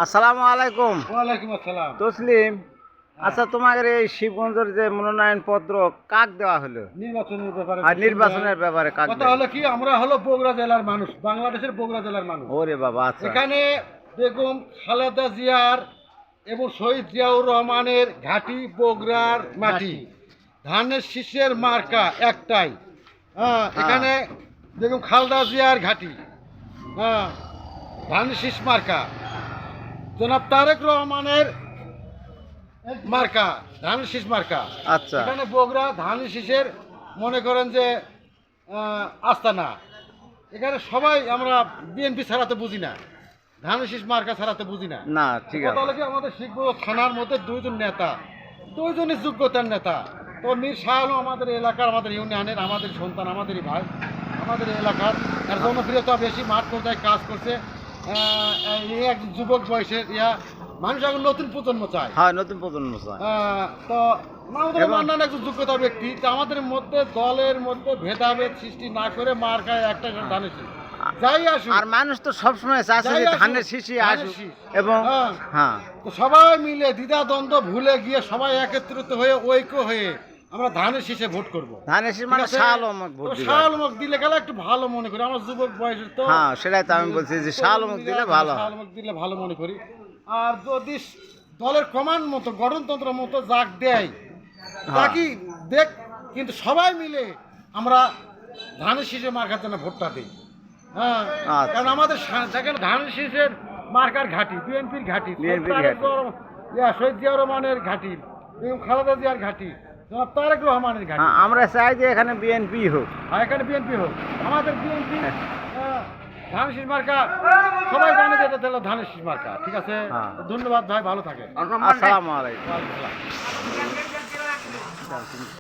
আসসালামু আলাইকুম। ওয়ালাইকুম আসসালাম। তসলিম, আচ্ছা তোমাদের এই শিবগঞ্জের যে মনোনয়ন পত্র কাক দেওয়া হলো? নির্বাচনের ব্যাপারে আর নির্বাচনের ব্যাপারে কাক কথা দেওয়া? হলো কি, আমরা হলো বগুড়া জেলার মানুষ, বাংলাদেশের বগুড়া জেলার মানুষ। ওরে বাবা, আচ্ছা। এখানে বেগম খালেদা জিয়ার এবং শহীদ জিয়াউর রহমানের ঘাঁটি বগুড়ার মাটি, ধানের শীষের মার্কা একটাই। এখানে বেগম খালেদা জিয়ার ঘাঁটি, ধানের শীষ মার্কা। জনাব তারেক রহমানের মার্কা, ধানের শীষ মার্কা। আচ্ছা, এখানে বগুড়া ধানের শীষের মনে করেন যে আস্তানা। এখানে সবাই আমরা বিএনপি ছাড়াতে বুঝি না, ধানের শীষ মার্কা ছাড়াতে বুঝি না। না ঠিক কথা আছে। হলো কি, আমাদের শিখবো থানার মধ্যে দুইজন নেতা, দুইজনই যোগ্যতার নেতা। তো মীর শাহ আলম আমাদের এলাকার, আমাদের ইউনিয়নের, আমাদের সন্তান, আমাদেরই ভাই, আমাদের এলাকার। আর জনপ্রিয়তা বেশি, মাঠ পর্যায়ে কাজ করছে। এই এক যুবক বয়সের মানুষ এখন নতুন প্রজন্ম চায়। হ্যাঁ, নতুন প্রজন্ম চায়। তো মাহমুদুর মান্নান একজন যোগ্যতা ব্যক্তি। তো আমাদের মধ্যে দলের মধ্যে ভেদাভেদ সৃষ্টি না করে মার্কায় একটা ধানের শীষ যাই আসুক। আর মানুষ তো সবসময় চাচ্ছে যাই যে আসুক, ধানের শীষই ধানের আসুক। শীষ। এবং হ্যাঁ, তো সবাই মিলে দ্বিধা দ্বন্দ্ব ভুলে গিয়ে সবাই একত্রিত হয়ে ঐক্য হয়ে আমরা ধানের শীষে ভোট করবো। ধানের শীষ মানে শাহ আলমক ভোট দিবে। শাহ আলমক দিলে গেলে একটু ভালো মনে করি, আমরা যুবক বয়সের তো। হ্যাঁ, সেটাই তো আমি বলছি যে শাহ আলমক দিলে ভালো শাহ হয়। আলমক দিলে ভালো মনে করি। আর যদি দলের কমান্ড মতো, গঠনতন্ত্র মতো যাক দেয় তাকে দেখ, কিন্তু সবাই মিলে আমরা ধানের শীষে মার্কার জন্য ভোটটা দিই। আচ্ছা। কারণ আমাদের দেখেন ধানের শীষের মার্কার ঘাঁটি, বিএনপির ঘাঁটি, বিএনপির ঘাঁটি। শহীদ জিয়াউর রহমানের ঘাঁটি, এবং খালেদা জিয়ার ঘাঁটি, জনাব তারেক রহমানের ঘাঁটি। হ্যাঁ, আমরা চাই যে এখানে বিএনপি হোক। আর এখানে বিএনপি হোক, আমাদের বিএনপি ধানের শীষ মার্কা। সবাই জানে যে এটা হলো ধানের শীষ মার্কা। ঠিক আছে, হ্যাঁ। ধন্যবাদ ভাই, ভালো থাকে। আসসালামু আলাইকুম। ওয়ালাইকুম আসসালাম।